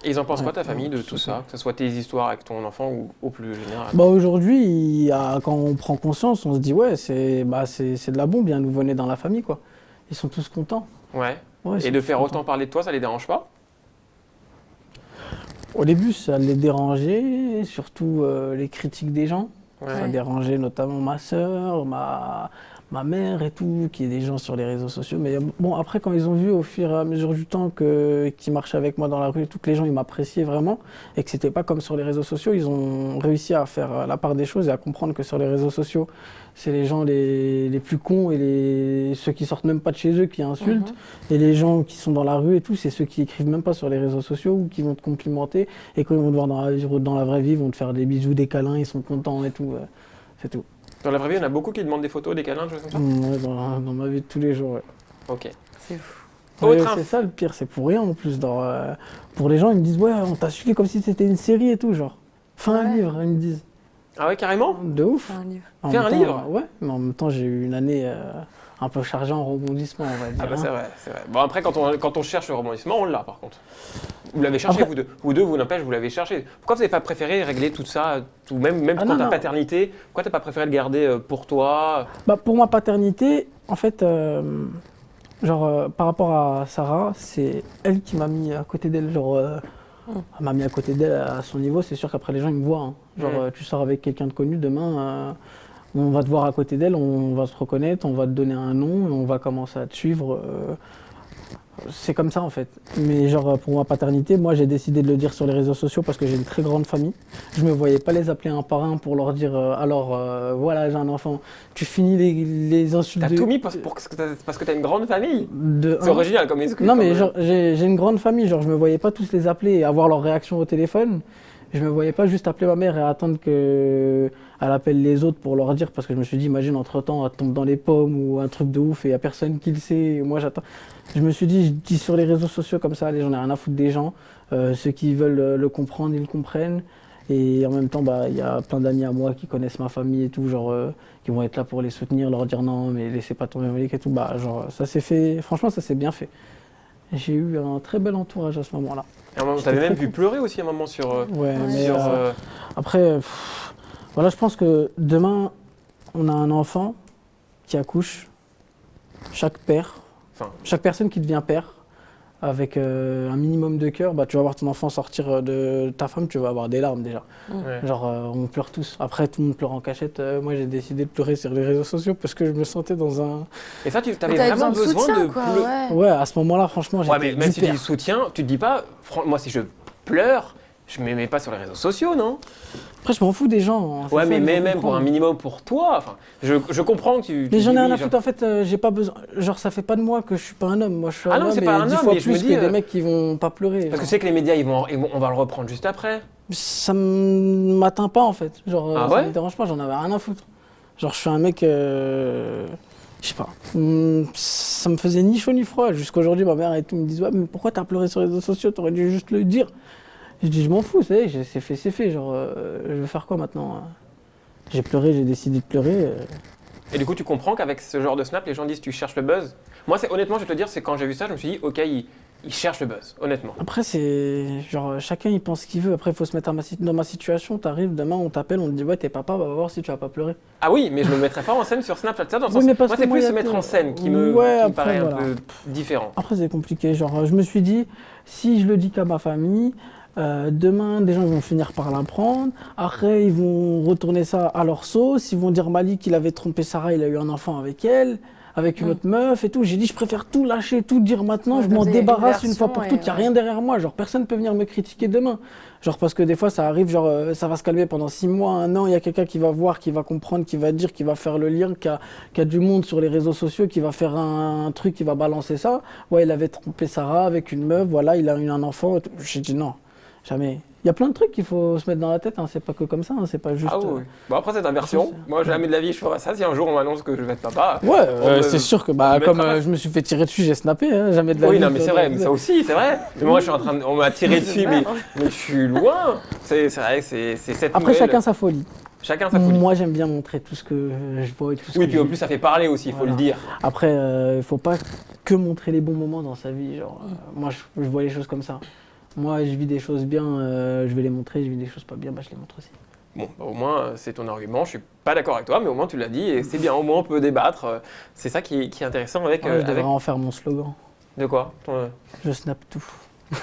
Et ils en pensent quoi, ta Ouais, famille, de ouais, tout super. ça? Que ce soit tes histoires avec ton enfant ou au plus général? Bah aujourd'hui, quand on prend conscience, on se dit ouais, c'est de la bombe, il y a un nouveau-né dans la famille, quoi. Ils sont tous contents. Ouais. Ouais, ils Et sont de tous faire contents. autant parler de toi, ça les dérange pas? Au début, ça les dérangeait, surtout les critiques des gens. Ouais. Ça dérangeait notamment ma sœur, ma mère et tout, qui est des gens sur les réseaux sociaux. Mais bon, après, quand ils ont vu au fur et à mesure du temps qu'ils marchaient avec moi dans la rue, et tout, que les gens ils m'appréciaient vraiment et que c'était pas comme sur les réseaux sociaux, ils ont réussi à faire la part des choses et à comprendre que sur les réseaux sociaux, c'est les gens les plus cons et ceux qui sortent même pas de chez eux qui insultent. Et les gens qui sont dans la rue et tout, c'est ceux qui écrivent même pas sur les réseaux sociaux ou qui vont te complimenter. Et quand ils vont te voir dans la vraie vie, ils vont te faire des bisous, des câlins, ils sont contents et tout. C'est tout. Dans la vraie vie, il y en a beaucoup qui demandent des photos, des câlins, des choses comme ça? Ouais, dans ma vie de tous les jours, ouais. Ok. C'est fou. Autre Ouais, c'est ça le pire, c'est pour rien en plus. Pour les gens, ils me disent ouais, on t'a suivi comme si c'était une série et tout, genre. Fais un Ouais. livre, ils me disent. Ah ouais, carrément? De ouf. Un livre. En Fais même un temps, livre? Ouais, mais en même temps, j'ai eu une année un peu chargée en rebondissements, on va dire. Ah bah hein. c'est vrai, c'est vrai. Bon après, quand on cherche le rebondissement, on l'a par contre. Vous l'avez cherché, Après- vous deux. Vous deux, vous n'empêche, vous l'avez cherché. Pourquoi vous n'avez pas préféré régler tout ça, même Ah quand non, ta non. paternité, pourquoi t'as pas préféré le garder pour toi? Bah, pour ma paternité, en fait, par rapport à Sarah, c'est elle qui m'a mis à côté d'elle. Elle m'a mis à côté d'elle à son niveau. C'est sûr qu'après, les gens, ils me voient. Hein. Tu sors avec quelqu'un de connu demain, on va te voir à côté d'elle, on va se reconnaître, on va te donner un nom, et on va commencer à te suivre. C'est comme ça en fait. Mais pour ma paternité, moi j'ai décidé de le dire sur les réseaux sociaux parce que j'ai une très grande famille. Je me voyais pas les appeler un par un pour leur dire voilà j'ai un enfant. Tu finis les insultes. T'as tout mis parce que t'as une grande famille. C'est un. original comme excuse. Non mais comme, j'ai une grande famille, je me voyais pas tous les appeler et avoir leur réaction au téléphone. Je me voyais pas juste appeler ma mère et attendre qu'elle appelle les autres pour leur dire parce que je me suis dit imagine entre-temps elle tombe dans les pommes ou un truc de ouf et il y a personne qui le sait et moi j'attends. Je me suis dit je dis sur les réseaux sociaux comme ça, les gens n'ont rien à foutre des gens. Ceux qui veulent le comprendre, ils le comprennent. Et en même temps, il y a plein d'amis à moi qui connaissent ma famille et tout, qui vont être là pour les soutenir, leur dire non, mais laissez pas tomber Malik et tout. Ça s'est fait, franchement, ça s'est bien fait. J'ai eu un très bel entourage à ce moment-là. Et à un moment, J'étais t'avais même très vu pleurer aussi à un moment sur. Ouais, mais sur, après, voilà, je pense que demain, on a un enfant qui accouche, chaque père, Enfin. chaque personne qui devient père, avec un minimum de cœur, tu vas voir ton enfant sortir de ta femme, tu vas avoir des larmes déjà. Ouais. On pleure tous. Après, tout le monde pleure en cachette. Moi, j'ai décidé de pleurer sur les réseaux sociaux parce que je me sentais dans un... Et ça, tu avais T'avais vraiment besoin de besoin soutien, de quoi, pleurer. ouais. Ouais, à ce moment-là, franchement, j'étais Ouais, mais même si tu hyper. dis soutien, tu te dis pas, moi si je pleure, je me mets pas sur les réseaux sociaux, non? Après, je m'en fous des gens. hein, c'est Ouais, ça, mais il faut même pour comprendre. un minimum pour toi, enfin, je comprends que tu Mais j'en dis ai oui, rien à genre- foutre, en fait, j'ai pas besoin. Ça fait pas de moi que je suis pas un homme. Moi, je suis Ah un non, homme c'est pas et un 10 homme, fois mais je me plus dis, que des mecs qui vont pas pleurer. Parce que c'est que les médias, on va le reprendre juste après. Ça m'atteint pas, en fait. Ah ça ouais me dérange pas, j'en avais rien à foutre. Je suis un mec. Je sais pas. Ça me faisait ni chaud ni froid. Jusqu'aujourd'hui, ma mère et tout me disent ouais, mais pourquoi t'as pleuré sur les réseaux sociaux? T'aurais dû juste le dire. Je dis je m'en fous, c'est fait, c'est fait. Je vais faire quoi maintenant? J'ai pleuré, j'ai décidé de pleurer. Et du coup, tu comprends qu'avec ce genre de snap, les gens disent tu cherches le buzz. Moi, honnêtement, je vais te dire, c'est quand j'ai vu ça, je me suis dit, ok, il cherche le buzz, honnêtement. Après, c'est chacun il pense ce qu'il veut. Après, il faut se mettre dans ma situation. T'arrives, demain, on t'appelle, on te dit ouais, t'es papa, va voir si tu vas pas pleurer. Ah oui, mais je me mettrais pas en scène sur Snapchat, ça, dans le Oui, sens. mais parce Moi, que c'est moi, plus y a se mettre que- en scène qui Ouais, me après, paraît voilà. un peu différent. Après, c'est compliqué. Je me suis dit, si je le dis qu'à ma famille, demain, des gens vont finir par l'apprendre. Après, ils vont retourner ça à leur sauce. Ils vont dire Malik, il avait trompé Sarah, il a eu un enfant avec elle, avec une autre meuf et tout. J'ai dit, je préfère tout lâcher, tout dire maintenant. Ouais, je m'en comme des débarrasse une fois versions, pour ouais, toutes. Il n'y a ouais. rien derrière moi. Personne ne peut venir me critiquer demain. Parce que des fois, ça arrive, ça va se calmer pendant 6 mois, 1 an. Il y a quelqu'un qui va voir, qui va comprendre, qui va dire, qui va faire le lien, qui a du monde sur les réseaux sociaux, qui va faire un truc, qui va balancer ça. Ouais, il avait trompé Sarah avec une meuf, voilà, il a eu un enfant. J'ai dit non, jamais. Il y a plein de trucs qu'il faut se mettre dans la tête, hein. C'est pas que comme ça, hein. C'est pas juste. Ah oui. Bon, après, c'est ta version. après, Moi, jamais de la vie, je ferai ça. Si un jour on m'annonce que je vais être papa. Ouais, On c'est me- sûr que on bah, me comme mettra pas- je me suis fait tirer dessus, j'ai snappé, hein. Jamais de la Oui, vie. non, mais c'est vrai, mais ça aussi, c'est vrai. Mais moi, je suis en train de. On m'a tiré dessus, mais je suis loin. C'est vrai, c'est cette Après, nouvelle- chacun sa folie. Chacun sa folie. Moi, j'aime bien montrer tout ce que je vois et tout ce Oui, que puis je en vis. plus, ça fait parler aussi, il faut Voilà. le dire. Après, il faut pas que montrer les bons moments dans sa vie. Genre, moi, je vois les choses comme ça. Moi, je vis des choses bien, je vais les montrer. Je vis des choses pas bien, bah, je les montre aussi. Bon, bah, au moins, c'est ton argument. Je suis pas d'accord avec toi, mais au moins, tu l'as dit et c'est bien. Au moins, on peut débattre. C'est ça qui est intéressant avec. Ouais, je devrais en faire mon slogan. De quoi Je snap tout.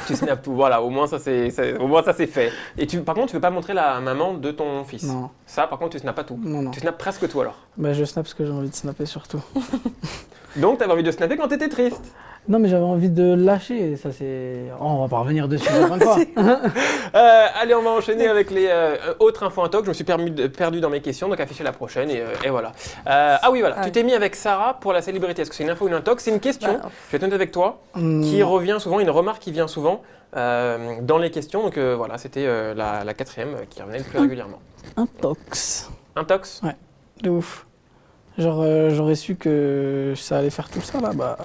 Tu snaps tout. Voilà, au moins, ça, c'est fait. Et par contre, tu veux pas montrer la maman de ton fils. Non, Ça, par contre, tu snaps pas tout. non. Tu snaps presque tout alors. Bah, je snap ce que j'ai envie de snapper surtout. Donc, t'avais envie de snapper quand t'étais triste. Non, mais j'avais envie de lâcher. Ça, c'est. Oh, on va pas revenir dessus. Enfin, quoi. Allez, on va enchaîner avec les autres infos intox. Je me suis perdu dans mes questions, donc afficher la prochaine et voilà. Ah oui, voilà. Ah Tu oui. t'es mis avec Sarah pour la célébrité. Est-ce que c'est une info ou une intox? C'est une question. Bah, Je vais être honnête avec toi. Qui revient souvent, une remarque qui vient souvent dans les questions. Donc voilà, c'était la quatrième qui revenait le plus régulièrement. Un tox. Intox? De ouf. Genre, j'aurais su que ça allait faire tout ça là, bah.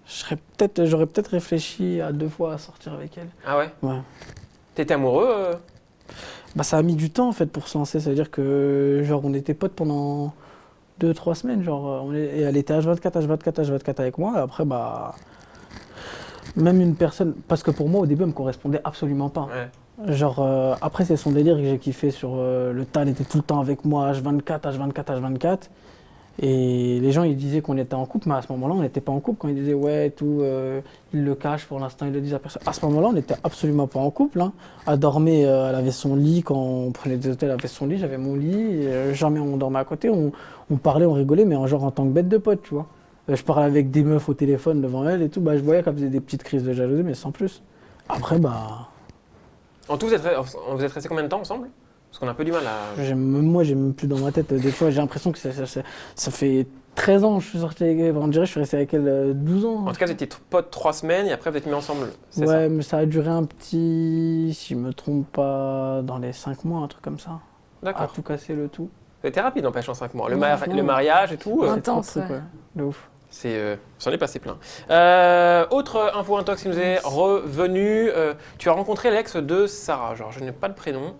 J'aurais peut-être réfléchi à 2 fois à sortir avec elle. Ah ouais? Ouais. T'étais amoureux Bah, ça a mis du temps en fait pour se lancer. C'est-à-dire que, genre, on était potes pendant 2-3 semaines. Genre, et elle était H24 avec moi. Et après, bah. Même une personne. Parce que pour moi, au début, elle me correspondait absolument pas. Ouais. Genre, après, c'est son délire que j'ai kiffé sur le tas. Elle était tout le temps avec moi, H24. Et les gens, ils disaient qu'on était en couple, mais à ce moment-là, on n'était pas en couple. Quand ils disaient ouais, tout, ils le cachent pour l'instant, ils le disent à personne. À ce moment-là, on n'était absolument pas en couple. Hein. Elle dormait, elle avait son lit. Quand on prenait des hôtels, elle avait son lit, j'avais mon lit. Et, jamais on dormait à côté. On parlait, on rigolait, mais genre en tant que bête de pote, tu vois. Je parlais avec des meufs au téléphone devant elle et tout. Bah, je voyais qu'elle faisait des petites crises de jalousie, mais sans plus. Après, bah. En tout, vous êtes restés combien de temps ensemble? Parce qu'on a un peu du mal à. Moi, j'ai même plus dans ma tête. Des fois, j'ai l'impression que ça fait 13 ans que je suis sorti avec elle. On dirait que je suis resté avec elle 12 ans. En tout cas, vous étiez potes 3 semaines et après vous êtes mis ensemble. C'est Ouais, mais ça a duré un petit, si je me trompe pas, dans les 5 mois, un truc comme ça. ça? À D'accord. tout casser le tout. C'était rapide, n'empêche, en 5 mois. Le, Ouais, franchement. le mariage et tout, Ouais. C'est trop de Intense, trucs, ouais. ouais. De ouf. s'en est passé plein. Autre info intox qui nous est revenue. Tu as rencontré l'ex de Sarah. Genre, je n'ai pas le prénom.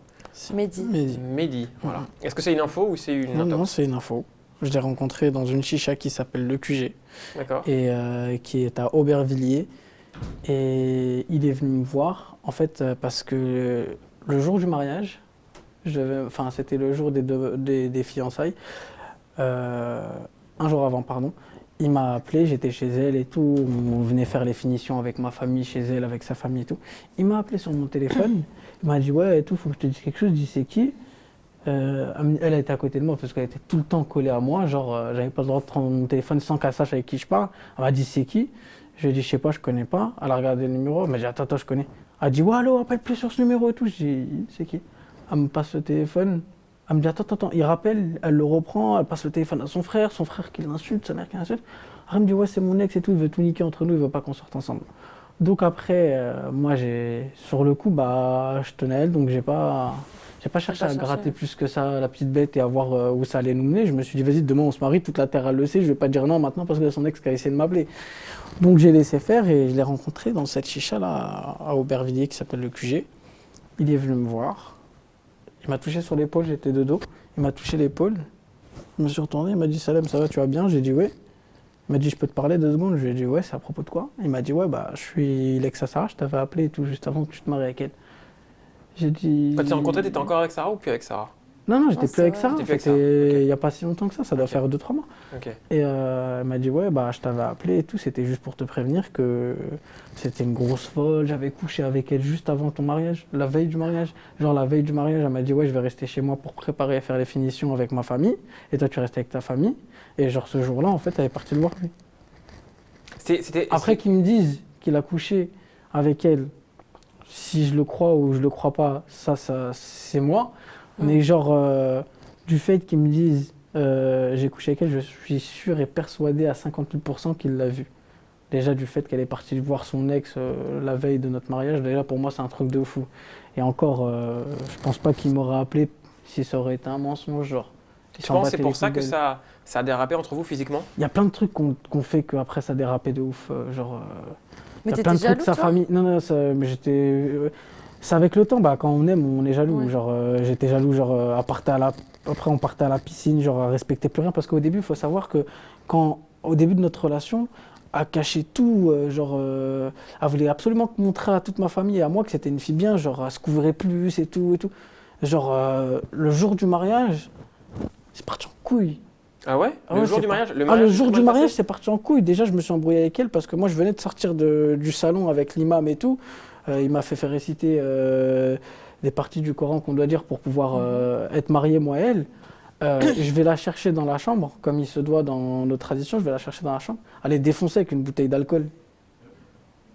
Mehdi. Mehdi. Voilà. Est-ce que c'est une info ou c'est une Non, intox? non, c'est une info. Je l'ai rencontré dans une chicha qui s'appelle le QG D'accord. et qui est à Aubervilliers. Et il est venu me voir, en fait, parce que le jour du mariage, enfin, c'était le jour des fiançailles, un jour avant, pardon, il m'a appelé, j'étais chez elle et tout, on venait faire les finitions avec ma famille, chez elle, avec sa famille et tout. Il m'a appelé sur mon téléphone, il m'a dit ouais et tout, faut que je te dise quelque chose, je dis c'est qui? Elle était à côté de moi parce qu'elle était tout le temps collée à moi, genre j'avais pas le droit de prendre mon téléphone sans qu'elle sache avec qui je parle. Elle m'a dit c'est qui? Je lui ai dit je sais pas, je connais pas. Elle a regardé le numéro, elle m'a dit attends, je connais. Elle a dit ouais allô, appelle plus sur ce numéro et tout. Je dis c'est qui? Elle me passe le téléphone, elle me dit attends, il rappelle, elle le reprend, elle passe le téléphone à son frère qui l'insulte, sa mère qui l'insulte. Elle me dit ouais c'est mon ex et tout, il veut tout niquer entre nous, il veut pas qu'on sorte ensemble. Donc après, moi sur le coup, bah je tenais à elle, donc j'ai pas cherché à gratter plus que ça la petite bête et à voir où ça allait nous mener. Je me suis dit, vas-y, demain on se marie, toute la terre elle le sait, je vais pas dire non maintenant parce que c'est son ex qui a essayé de m'appeler. Donc j'ai laissé faire et je l'ai rencontré dans cette chicha là à Aubervilliers qui s'appelle le QG. Il est venu me voir, il m'a touché sur l'épaule, j'étais de dos, il m'a touché l'épaule, je me suis retourné, il m'a dit Salem, ça va, tu vas bien? J'ai dit oui. Il m'a dit je peux te parler 2 secondes? Je lui ai dit ouais, c'est à propos de quoi? Il m'a dit ouais, bah je suis l'ex à Sarah, je t'avais appelé et tout juste avant que tu te maries avec elle. J'ai dit. Quand tu t'es rencontré, t'étais encore avec Sarah ou plus avec Sarah? Non, j'étais plus avec c'est ça. vrai. T'étais plus avec C'était ça, il n'y a pas si longtemps que ça doit faire 2-3 mois. Ok. Et elle m'a dit ouais, bah je t'avais appelé et tout, c'était juste pour te prévenir que c'était une grosse folle, j'avais couché avec elle juste avant ton mariage, la veille du mariage. Genre la veille du mariage, elle m'a dit ouais, je vais rester chez moi pour préparer à faire les finitions avec ma famille. Et toi, tu restes avec ta famille. Et genre ce jour-là, en fait, elle est partie le voir lui. Après qu'ils me disent qu'il a couché avec elle, si je le crois ou je le crois pas, ça c'est moi. Mais genre, du fait qu'ils me disent j'ai couché avec elle, je suis sûr et persuadé à 58% qu'il l'a vu. Déjà du fait qu'elle est partie voir son ex la veille de notre mariage, déjà pour moi c'est un truc de fou. Et encore, je pense pas qu'il m'aurait appelé si ça aurait été un mensonge, genre. Tu penses que c'est pour ça que ça a dérapé entre vous physiquement? Il y a plein de trucs qu'on fait qu'après ça dérapait de ouf, genre. Mais Il y a t'étais plein de trucs jaloux, que sa toi? famille. Non, non, mais j'étais. C'est avec le temps, bah, quand on aime, on est jaloux. Ouais. Genre, j'étais jaloux, genre, après on partait à la piscine, genre, à respecter plus rien. Parce qu'au début, il faut savoir que au début de notre relation, à cacher tout, genre, elle voulait absolument montrer à toute ma famille et à moi que c'était une fille bien, genre, elle se couvrait plus et tout et tout. Genre, le jour du mariage, c'est parti en couille. Ah ouais? Ah Le ouais, jour c'est du pas- mariage? Le jour du mal mariage, passé c'est parti en couille. Déjà, je me suis embrouillé avec elle parce que moi, je venais de sortir du salon avec l'imam et tout. Il m'a fait réciter des parties du Coran qu'on doit dire pour pouvoir être marié, moi et elle. Je vais la chercher dans la chambre, comme il se doit dans nos traditions. Je vais la chercher dans la chambre. Elle est défoncée avec une bouteille d'alcool.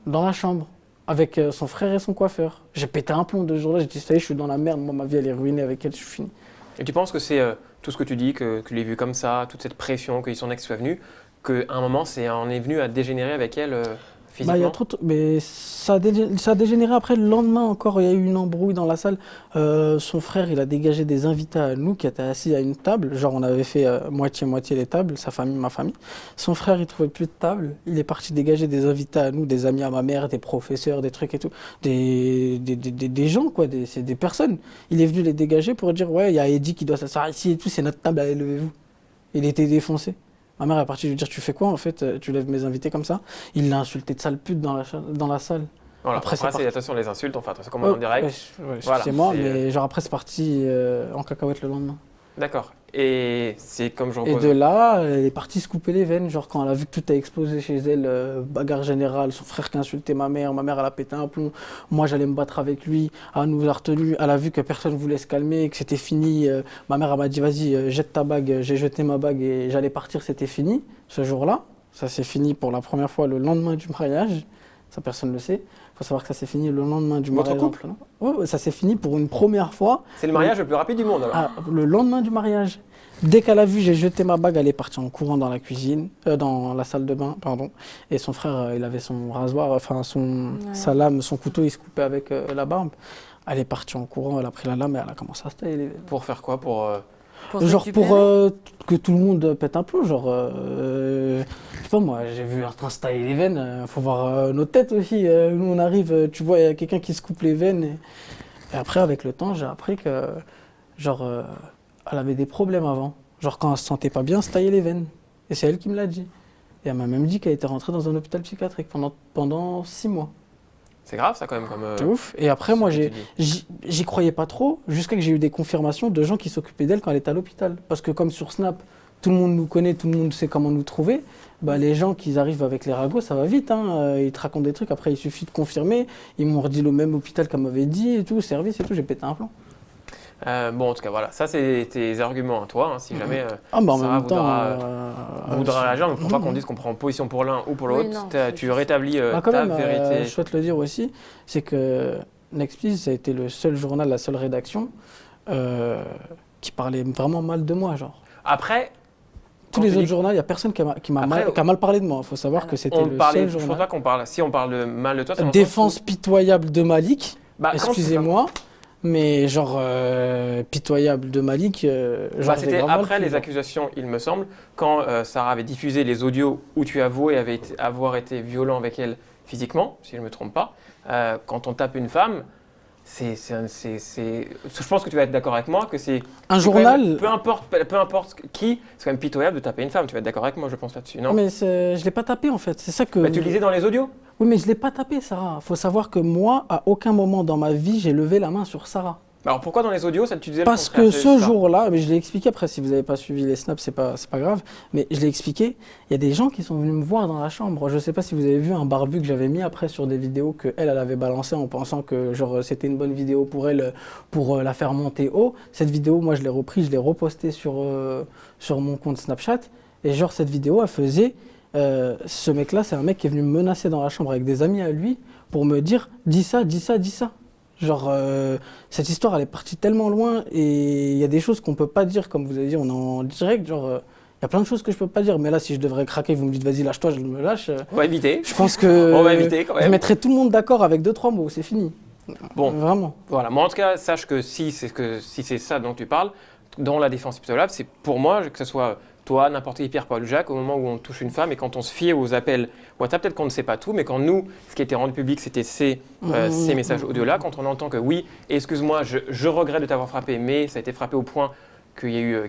Dans la chambre. Avec son frère et son coiffeur. J'ai pété un plomb 2 jours là. J'ai dit, ça y est, je suis dans la merde. Moi, ma vie, elle est ruinée avec elle. Je suis fini. Et tu penses que c'est tout ce que tu dis, que tu l'aies vu comme ça, toute cette pression que son ex soit venu, qu'à un moment, on est venu à dégénérer avec elle Bah, il y a physiquement? trop mais ça a dégénéré après. Le lendemain encore, il y a eu une embrouille dans la salle. Son frère, il a dégagé des invités à nous qui étaient assis à une table. Genre, on avait fait moitié-moitié les tables, sa famille, ma famille. Son frère, il trouvait plus de table. Il est parti dégager des invités à nous, des amis à ma mère, des professeurs, des trucs et tout. Des gens, quoi, c'est des personnes. Il est venu les dégager pour dire, ouais, il y a Eddie qui doit s'asseoir ici et tout, c'est notre table, allez, levez-vous. Il était défoncé. Ma mère est partie lui dire, tu fais quoi en fait? Tu lèves mes invités comme ça? Il l'a insulté de sale pute dans la salle. Voilà, Après, après, c'est attention les insultes, enfin, attention comment en Ouais, direct. Voilà, excusez-moi, c'est, mais genre après c'est parti en cacahuète le lendemain. D'accord. Et c'est comme je Et repose. de là, elle est partie se couper les veines, genre quand elle a vu que tout a explosé chez elle, bagarre générale, son frère qui a insulté ma mère elle a pété un plomb, moi j'allais me battre avec lui, elle nous a retenus, elle a vu que personne voulait se calmer, que c'était fini, ma mère elle m'a dit vas-y jette ta bague, j'ai jeté ma bague et j'allais partir, c'était fini ce jour-là, ça s'est fini pour la première fois le lendemain du mariage, ça personne ne le sait, faut savoir que ça s'est fini le lendemain du Votre mariage. couple? Ouais, ça s'est fini pour une première fois. C'est le mariage le plus rapide du monde alors. Le lendemain du mariage, dès qu'elle a vu, j'ai jeté ma bague, elle est partie en courant dans la cuisine, dans la salle de bain, pardon. Et son frère, il avait son rasoir, enfin sa lame, son couteau, il se coupait avec la barbe. Elle est partie en courant, elle a pris la lame et elle a commencé à se tailler les veines. Pour faire quoi? Pour se Genre récupérer. pour que tout le monde pète un plomb, genre, je sais pas moi, j'ai vu un train se tailler les veines, faut voir nos têtes aussi. Nous on arrive, tu vois, il y a quelqu'un qui se coupe les veines. Et après, avec le temps, j'ai appris que, genre, elle avait des problèmes avant. Genre, quand elle se sentait pas bien, elle se taillait les veines. Et c'est elle qui me l'a dit. Et elle m'a même dit qu'elle était rentrée dans un hôpital psychiatrique pendant 6 mois. C'est grave ça quand même comme. C'est ouf. Et après, ce moi, que tu dis. j'y croyais pas trop, jusqu'à que j'ai eu des confirmations de gens qui s'occupaient d'elle quand elle était à l'hôpital. Parce que comme sur Snap, tout le monde nous connaît, tout le monde sait comment nous trouver, bah, les gens qui arrivent avec les ragots, ça va vite. Hein. Ils te racontent des trucs, après il suffit de confirmer. Ils m'ont redit le même hôpital qu'elle m'avait dit et tout, service et tout, j'ai pété un plomb. Bon, en tout cas, voilà, ça c'est tes arguments à toi. Hein, si jamais Ah bah en Sarah même temps, voudra réagir, donc faut pas qu'on dise qu'on prend position pour l'un ou pour Oui, l'autre. non, Tu c'est rétablis bah, quand ta même, vérité. je souhaite le dire aussi, c'est que Nextpeace, ça a été le seul journal, la seule rédaction qui parlait vraiment mal de moi, genre. Après, Tous quand les tu autres dis- journaux, il n'y a personne qui Après, a mal parlé de moi. Il faut savoir que c'était on le parlait, seul je pense journal. pas qu'on parle. Si on parle de mal de toi, c'est dans le Défense sens pitoyable de Malik, où- Bah, quand excusez-moi, mais genre pitoyable de Malik, genre j'ai c'était grave mal après pris, les genre. accusations, il me semble, quand Sarah avait diffusé les audios où tu avouais avoir été violent avec elle physiquement, si je ne me trompe pas. Quand on tape une femme, je pense que tu vas être d'accord avec moi que c'est Un c'est quand même- journal, peu importe qui, c'est quand même pitoyable de taper une femme. Tu vas être d'accord avec moi, je pense là-dessus, non? mais je l'ai pas tapé en fait. C'est ça que. Bah, tu le disais dans les audios. Oui, mais je l'ai pas tapé, Sarah. Faut savoir que moi, à aucun moment dans ma vie, j'ai levé la main sur Sarah. Alors pourquoi dans les audios, ça tu disais le Parce contraire, que c'est ce ça. jour-là, mais je l'ai expliqué après, si vous n'avez pas suivi les snaps, c'est pas grave, mais je l'ai expliqué, il y a des gens qui sont venus me voir dans la chambre. Je ne sais pas si vous avez vu un barbu que j'avais mis après sur des vidéos elle avait balancé en pensant que genre, c'était une bonne vidéo pour elle, pour la faire monter haut. Cette vidéo, moi, je l'ai reprise, je l'ai repostée sur mon compte Snapchat, et genre, cette vidéo, elle faisait, ce mec-là, c'est un mec qui est venu me menacer dans la chambre avec des amis à lui pour me dire, dis ça, dis ça, dis ça. Genre, cette histoire, elle est partie tellement loin et il y a des choses qu'on peut pas dire, comme vous avez dit, on est en direct, genre, Il y a plein de choses que je peux pas dire, mais là, si je devrais craquer, vous me dites vas-y, lâche-toi, je me lâche. On va éviter. Je pense que On va éviter quand je même. mettrais tout le monde d'accord avec 2-3 mots, c'est fini. Bon. Vraiment. Voilà, moi en tout cas, sache que si c'est ça dont tu parles, dans la défense hypotolable, c'est pour moi, que ce soit toi, n'importe qui, Pierre, Paul, Jacques, au moment où on touche une femme et quand on se fie aux appels WhatsApp, peut-être qu'on ne sait pas tout, mais quand nous, ce qui était rendu public, c'était ces messages audio-là, quand on entend que oui, excuse-moi, je regrette de t'avoir frappé, mais ça a été frappé au point qu'il y a eu,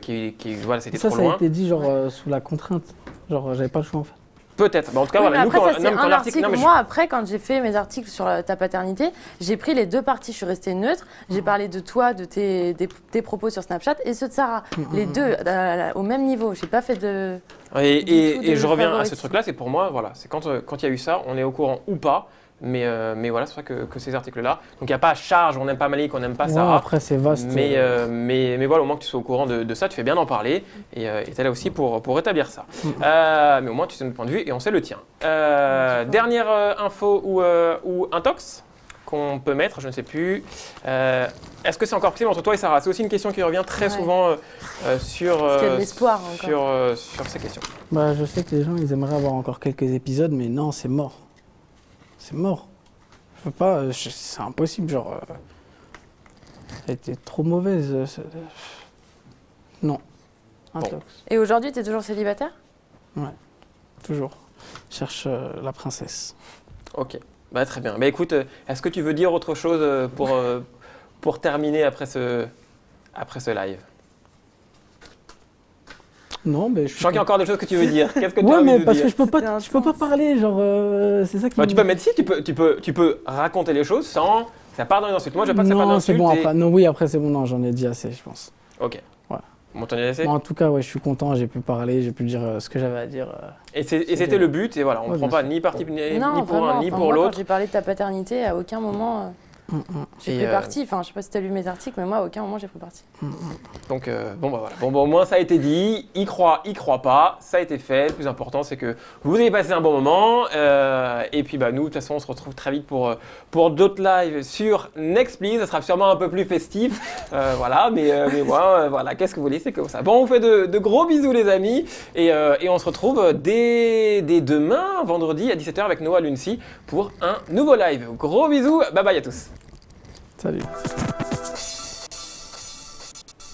voilà, c'était trop Ça a loin. été dit genre sous la contrainte. Genre, j'avais pas le choix en fait. Peut-être. Bah, en tout cas, Oui, voilà, mais nous, après, ça, quand, c'est non, mais quand un l'article. article. non, mais Moi, après, quand j'ai fait mes articles sur ta paternité, j'ai pris les deux parties. Je suis restée neutre. J'ai parlé de toi, de tes propos sur Snapchat et ceux de Sarah. Les deux au même niveau. J'ai pas fait de. Et je reviens à ce favoritisme. truc-là, c'est pour moi, voilà, c'est quand il y a eu ça, on est au courant ou pas, mais voilà, c'est vrai que ces articles-là, donc il n'y a pas à charge, on n'aime pas Malik, on n'aime pas Ouais, Sarah, après, c'est vaste. mais voilà, au moins que tu sois au courant de ça, tu fais bien d'en parler, et tu es là aussi pour rétablir ça. Mais au moins tu sais notre point de vue et on sait le tien. Dernière info ou intox qu'on peut mettre, je ne sais plus. Est-ce que c'est encore possible entre toi et Sarah? C'est aussi une question qui revient très souvent sur, Parce qu'il y a de l'espoir encore. sur ces questions. Bah, je sais que les gens, ils aimeraient avoir encore quelques épisodes, mais non, c'est mort. C'est mort. Je peux pas, c'est impossible, genre. Elle était trop mauvaise. Non. Intox. Et aujourd'hui, tu es toujours célibataire? Toujours. Je cherche la princesse. Ok, bah, très bien. Bah, écoute, est-ce que tu veux dire autre chose pour terminer après ce live? Non, mais Je sens qu'il y a encore des choses que tu veux dire. Qu'est-ce que tu as Ouais, envie mais de parce dire? que je peux C'était pas intense. parler, genre, c'est ça qui Bah, me- tu peux mettre si, tu peux raconter les choses sans. Ça part dans les insultes. Moi, je veux pas que ça parte dans Non, les c'est insultes. bon, et- après, non, oui, après, c'est bon, non, j'en ai dit assez, je pense. Ok. Ouais. Bon, t'en as assez. Bon, en tout cas, ouais, je suis content, j'ai pu parler, j'ai pu dire ce que j'avais à dire. Et c'était bien. le but. Et voilà, on ne Ouais, prend bien pas sûr. ni parti ni Non, pour vraiment. un ni Enfin, pour moi, Quand l'autre. j'ai parlé de ta paternité, à aucun moment j'ai Et, pris parti. Enfin, je sais pas si tu as lu mes articles, mais moi, à aucun moment j'ai pris parti. Donc, bon, bah voilà. Bon, au moins, ça a été dit. Y croit pas. Ça a été fait. Le plus important, c'est que vous avez passé un bon moment. Et puis, bah, nous, de toute façon, on se retrouve très vite pour d'autres lives sur Next Please. Ça sera sûrement un peu plus festif. Voilà, mais moi, voilà, qu'est-ce que vous voulez, c'est comme ça. Bon, on vous fait de gros bisous, les amis. Et on se retrouve dès demain, vendredi, à 17h, avec Noah Luncy pour un nouveau live. Gros bisous. Bye bye à tous. Salut.